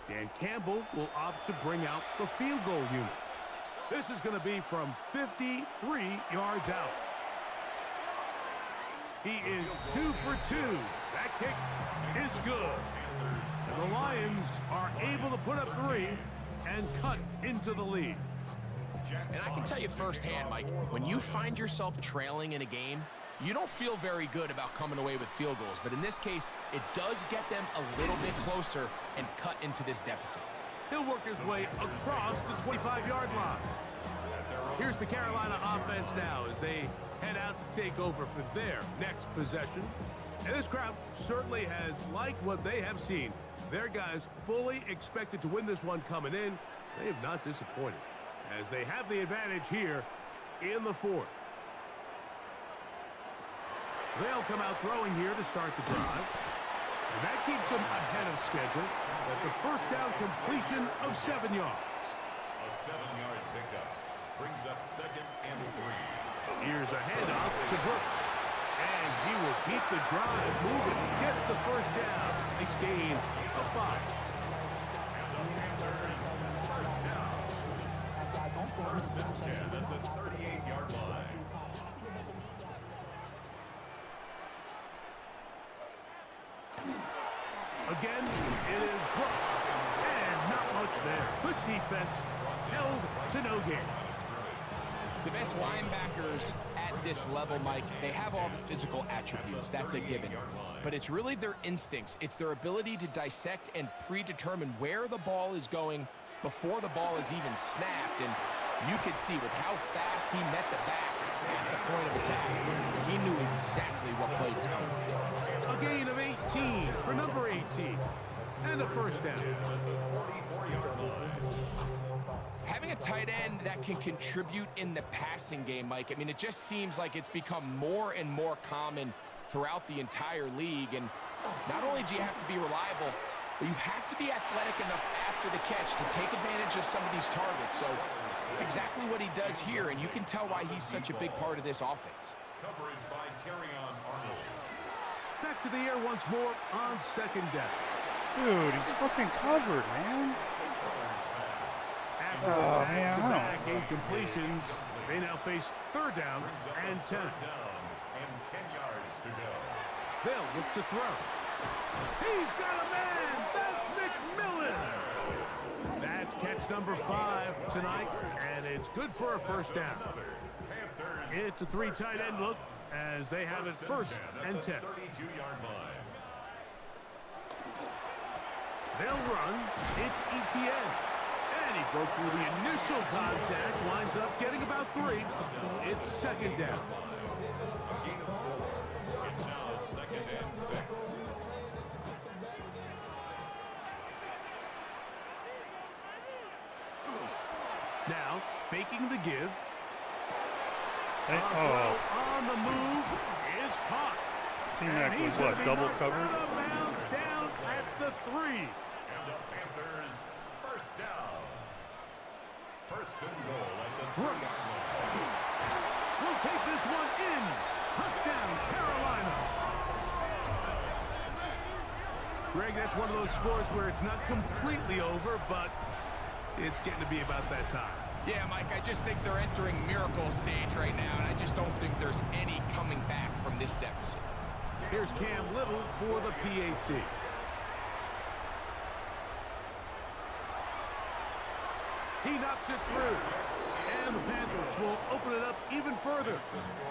Dan Campbell will opt to bring out the field goal unit. This is going to be from 53 yards out. He is 2 for 2. That kick is good. And the Lions are able to put up 3 and cut into the lead. And I can tell you firsthand, Mike, when you find yourself trailing in a game, you don't feel very good about coming away with field goals. But in this case, it does get them a little bit closer and cut into this deficit. He'll work his way across the 25-yard line. Here's the Carolina offense now as they head out to take over for their next possession. And this crowd certainly has liked what they have seen. Their guys fully expected to win this one coming in. They have not disappointed as they have the advantage here in the 4th. They'll come out throwing here to start the drive. And that keeps them ahead of schedule. That's a first down completion of 7 yards. A 7-yard pickup brings up 2nd and 3. Here's a handoff to Brooks. And he will keep the drive moving. Gets the first down. Nice gain of 5. And the Panthers, first down. 1st and 10 at the 38-yard line. Again, it is Brooks. And not much there. Good defense. Held to no gain. The best linebackers at this level, Mike, they have all the physical attributes. That's a given. But it's really their instincts. It's their ability to dissect and predetermine where the ball is going before the ball is even snapped. And you could see with how fast he met the back at the point of attack, he knew exactly what play was coming. A gain of 18 for number 18. And a first down. Having a tight end that can contribute in the passing game, Mike, I mean, it just seems like it's become more and more common throughout the entire league. And not only do you have to be reliable, but you have to be athletic enough after the catch to take advantage of some of these targets. So it's exactly what he does here, and you can tell why he's such a big part of this offense. Coverage by Terrion Arnold. Back to the air once more on 2nd down. Dude, he's fucking covered, man. After back-to-back incompletions, they now face 3rd down and 10. And 10 yards to go. They'll look to throw. He's got a man! That's McMillan! That's catch number 5 tonight, and it's good for a first down. It's a 3 tight end look as they have it 1st and 10. 32-yard line. They'll run. It's Etienne. And he broke through the initial contact, winds up getting about 3. It's 2nd down. A gain of 4. It's now 2nd and 6. Now, faking the give. Hey, On the move is caught. T-Mac was what, double covered? Out of bounds down at the 3. And the Panthers, first down. 1st and goal at the Brooks 3-yard line. will take this one in. Touchdown, Carolina. Greg, that's one of those scores where it's not completely over, but it's getting to be about that time. Yeah, Mike, I just think they're entering miracle stage right now, and I just don't think there's any coming back from this deficit. Here's Cam Little for the PAT. He knocks it through. And the Panthers will open it up even further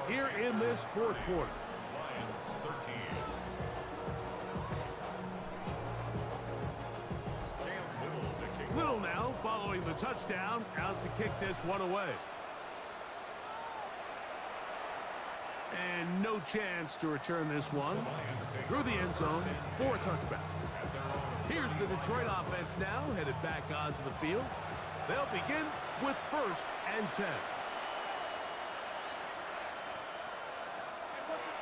here in this 4th quarter. Lions 13. Little now following the touchdown, out to kick this one away. And no chance to return this one through the end zone for a touchback. Here's the Detroit offense now, headed back onto the field. They'll begin with 1st and 10.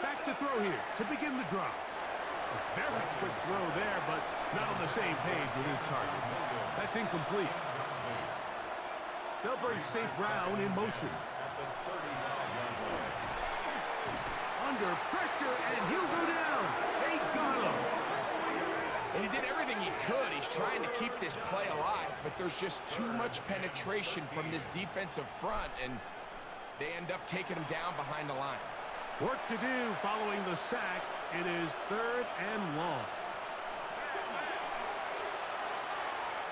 Back to throw here to begin the drive. A very quick throw there, but not on the same page with his target. That's incomplete. They'll bring St. Brown in motion. Under pressure, and he'll go down. They got him. And he did everything he could. He's trying to keep this play alive, but there's just too much penetration from this defensive front, and they end up taking him down behind the line. Work to do following the sack. It is 3rd and long.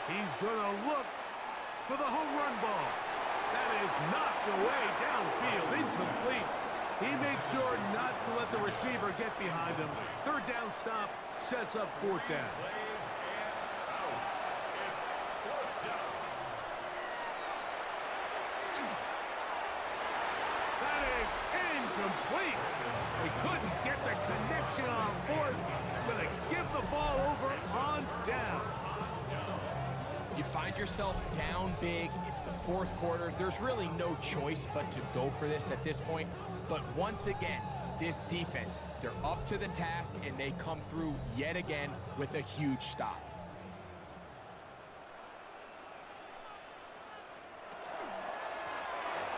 He's going to look for the home run ball. That is knocked away downfield, incomplete. He makes sure not to let the receiver get behind him. 3rd down stop sets up 4th down. That is incomplete. He couldn't get the connection on 4th. Gonna give the ball over on down. You find yourself down big. It's the 4th quarter. There's really no choice but to go for this at this point. But once again, this defense, they're up to the task, and they come through yet again with a huge stop.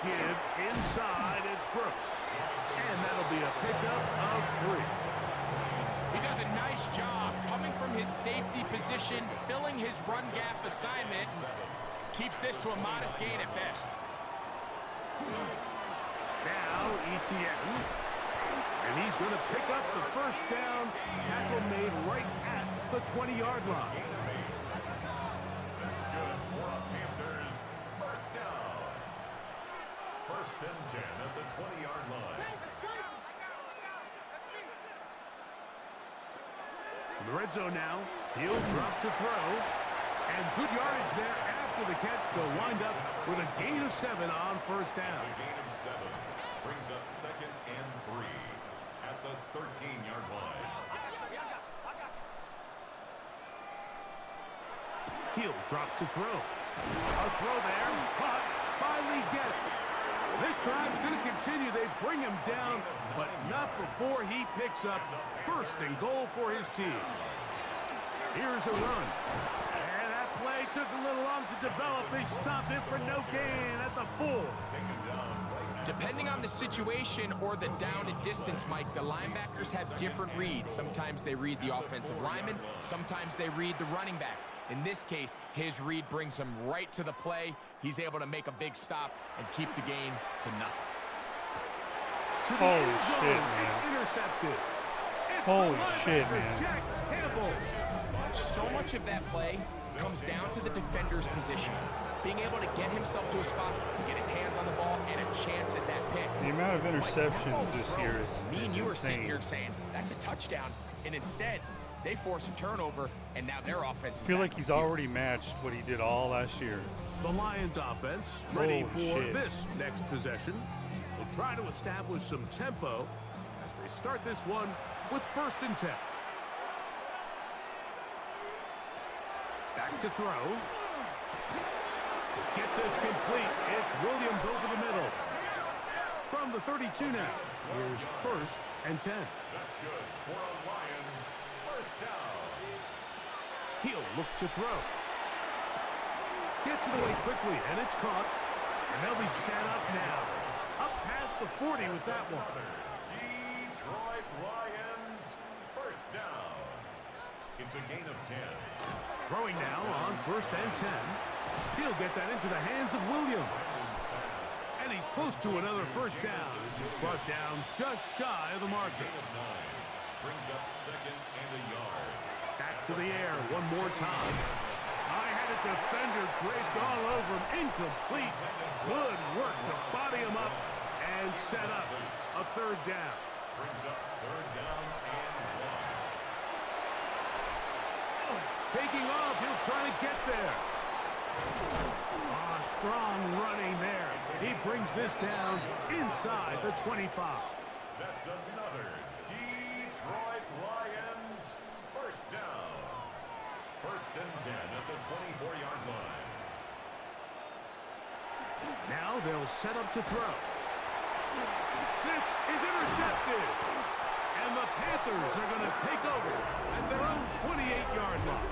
Give inside, it's Brooks. And that'll be a pickup of 3. He does a nice job coming from his safety position, filling his run gap assignment. Keeps this to a modest gain at best. Now Etienne. And he's going to pick up the 1st down. Tackle made right at the 20-yard line. That's good for a Panthers 1st down. 1st and 10 at the 20-yard line. In the red zone now, he'll drop to throw. And good yardage there after the catch. They'll wind up with a gain of 7 on 1st down. It's a gain of 7. Brings up 2nd and 3 at the 13-yard line. He'll drop to throw. A throw there, but finally get it. This drive's going to continue. They bring him down, but not before he picks up 1st and goal for his team. Here's a run. And that play took a little long to develop. They stopped it for no gain at the 4. Depending on the situation or the down and distance, Mike, the linebackers have different reads. Sometimes they read the offensive lineman. Sometimes they read the running back. In this case, his read brings him right to the play. He's able to make a big stop and keep the gain to nothing. To the end zone, it's intercepted. It's Holy shit, man. Jack Campbell. So much of that play comes down to the defender's position. Being able to get himself to a spot, get his hands on the ball, and a chance at that pick. The amount of interceptions this year is Me and you are sitting insane. here saying, that's a touchdown. And instead, they force a turnover, and now their offense is I feel back like on he's the field. already matched what he did all last year. The Lions offense ready Holy for shit. this next possession. They'll try to establish some tempo as they start this one with 1st and 10. Back to throw. To get this complete, it's Williams over the middle. From the 32 now, here's 1st and 10. That's good for a Lions 1st down. He'll look to throw. Gets it away quickly, and it's caught. And they'll be set up now. Up past the 40 with that one. Detroit Lions 1st down. It's a gain of 10. Throwing now on 1st and 10. He'll get that into the hands of Williams. And he's close to another 1st down as he's brought down just shy of the marker. Gain of 9. Brings up 2nd and a yard. Back to the air one more time. I had a defender draped all over him. Incomplete. Good work to body him up and set up a 3rd down. Brings up 3rd down and 1. Taking off, he'll try to get there. Strong running there. He brings this down inside the 25. That's another Detroit Lions first down. First and 10 at the 24-yard line. Now they'll set up to throw. This is intercepted. And the Panthers are going to take over at their own 28-yard line.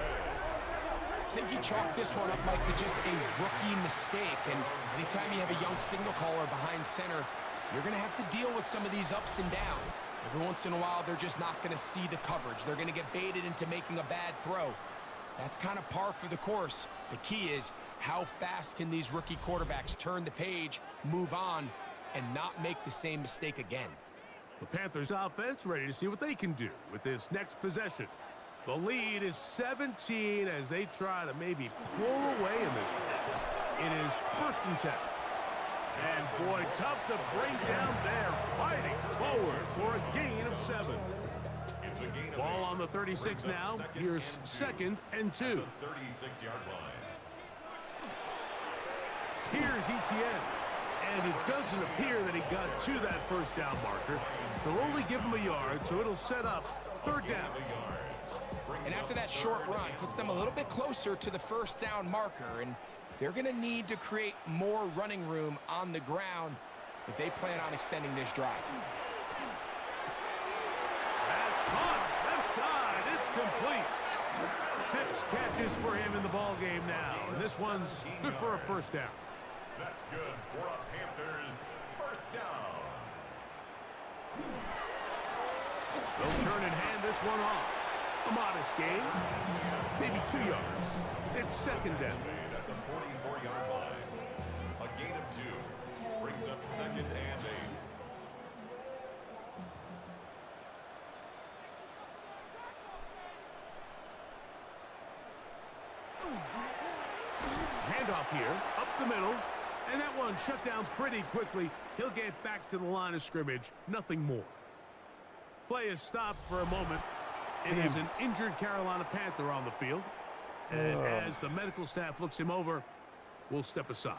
I think you chalk this one up, Mike, to just a rookie mistake. And anytime you have a young signal caller behind center, you're going to have to deal with some of these ups and downs. Every once in a while, they're just not going to see the coverage. They're going to get baited into making a bad throw. That's kind of par for the course. The key is how fast can these rookie quarterbacks turn the page, move on, and not make the same mistake again. The Panthers offense ready to see what they can do with this next possession. The lead is 17 as they try to maybe pull away in this one. It is first and 10. And boy, tough to bring down there, fighting forward for a gain of 7. Ball on the 36 now. Here's second and 2. 36-yard line. Here's Etienne. And it doesn't appear that he got to that first down marker. They'll only give him a yard, so it'll set up third down. And after that short run, puts them a little bit closer to the first down marker. And they're going to need to create more running room on the ground if they plan on extending this drive. That's caught. Left side. It's complete. 6 catches for him in the ball game now. And this one's good for a first down. That's good for a Panthers first down. They'll turn and hand this one off. A modest gain. Maybe 2 yards. It's second down. At the 44-yard line. A gain of 2 brings up second and 8. Handoff here, up the middle, and that one shut down pretty quickly. He'll get back to the line of scrimmage, nothing more. Play is stopped for a moment. It is an injured Carolina Panther on the field, and as the medical staff looks him over, we'll step aside.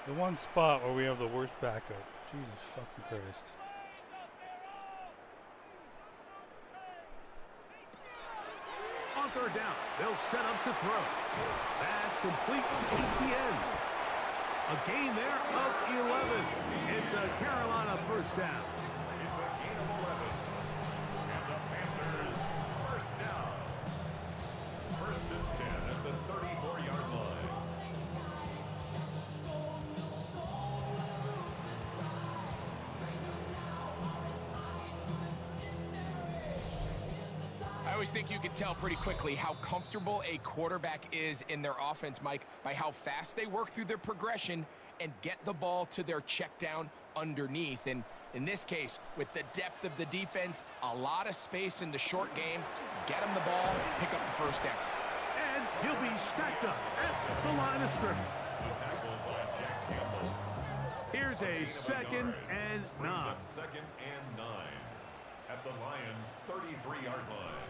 The one spot where we have the worst backup. Jesus fucking Christ. On third down, they'll set up to throw. That's complete to Etienne. A gain there of 11. It's a Carolina first down. It's a gain of 11. And the Panthers first down. First and 10 at the 34-yard line. I always think you can tell pretty quickly how comfortable a quarterback is in their offense, Mike, by how fast they work through their progression and get the ball to their check down underneath. And in this case, with the depth of the defense, a lot of space in the short game, get him the ball, pick up the first down. And he'll be stacked up at the line of scrimmage. The tackle by Jack Campbell. Here's a second and 9. Brings up second and 9 at the Lions' 33-yard line.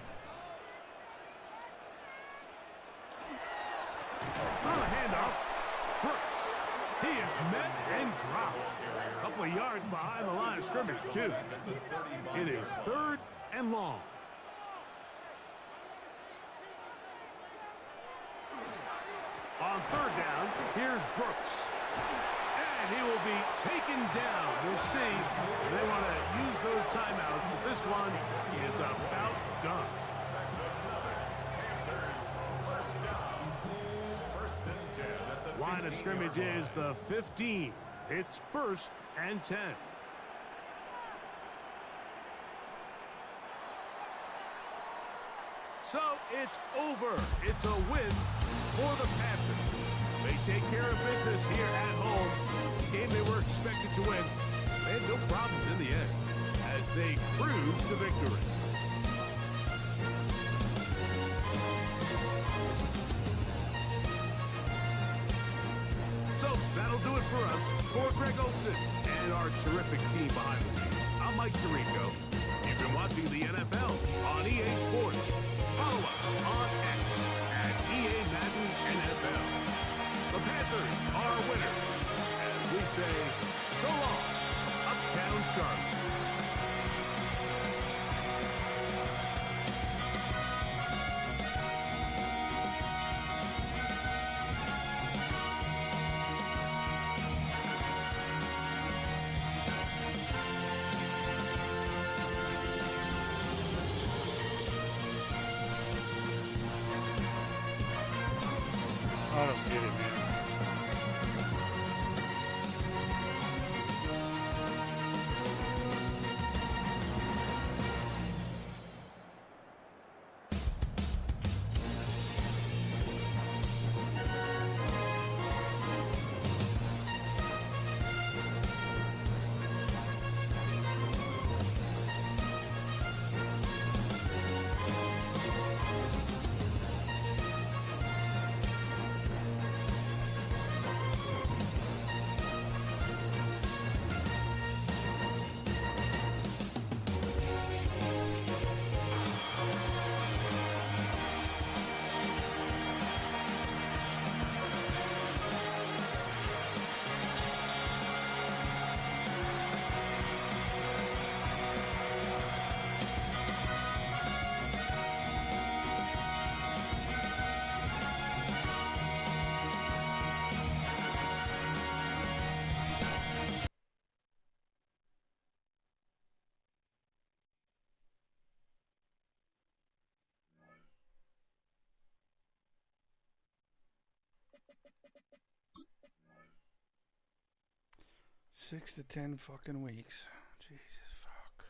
On a handoff, Brooks. He is met and dropped. A couple of yards behind the line of scrimmage, too. It is third and long. On third down, here's Brooks. And he will be taken down. We'll see. They want to use those timeouts, but this one is about done. Line of scrimmage is the 15. It's first and 10. So it's over. It's a win for the Panthers. They take care of business here at home. The game they were expected to win. They had no problems in the end as they cruise to victory. So that'll do it for us. For Greg Olson and our terrific team behind the scenes, I'm Mike Tirico. You've been watching the NFL on EA Sports. Follow us on X at EA Madden NFL. The Panthers are winners. As we say, so long, Uptown Charlotte. I don't get it, man. Six to 10 fucking weeks. Jesus fuck.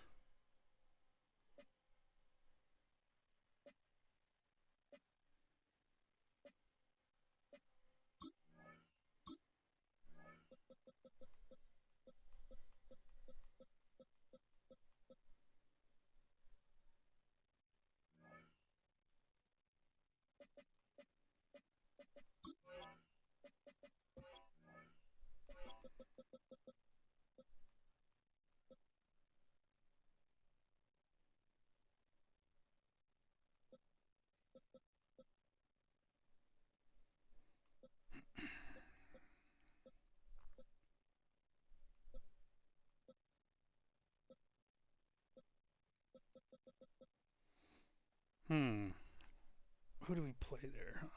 Who do we play there?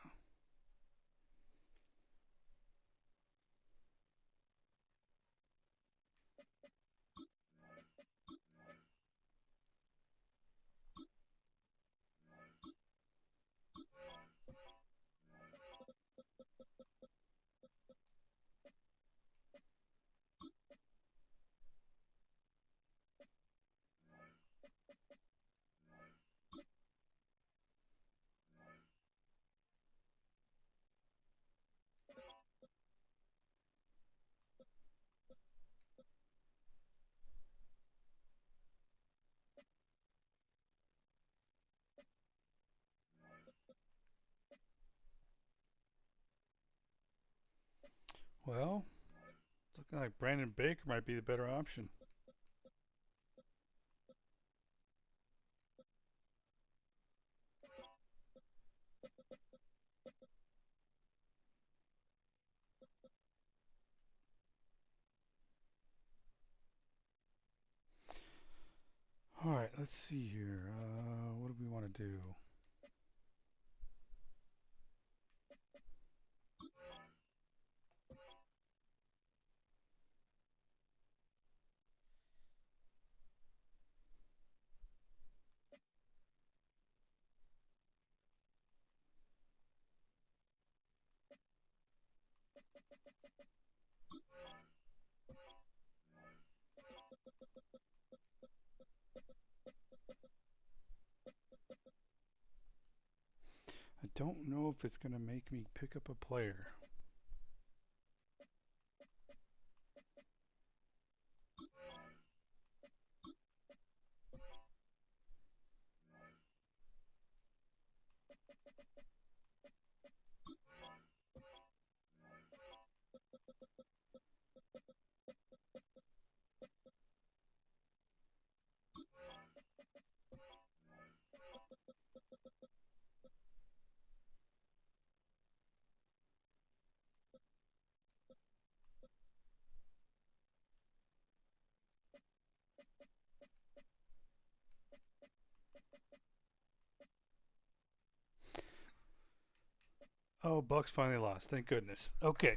Well, it's looking like Brandon Baker might be the better option. Alright, let's see here. What do we want to do? I don't know if it's going to make me pick up a player. Oh, Bucks finally lost. Thank goodness. Okay.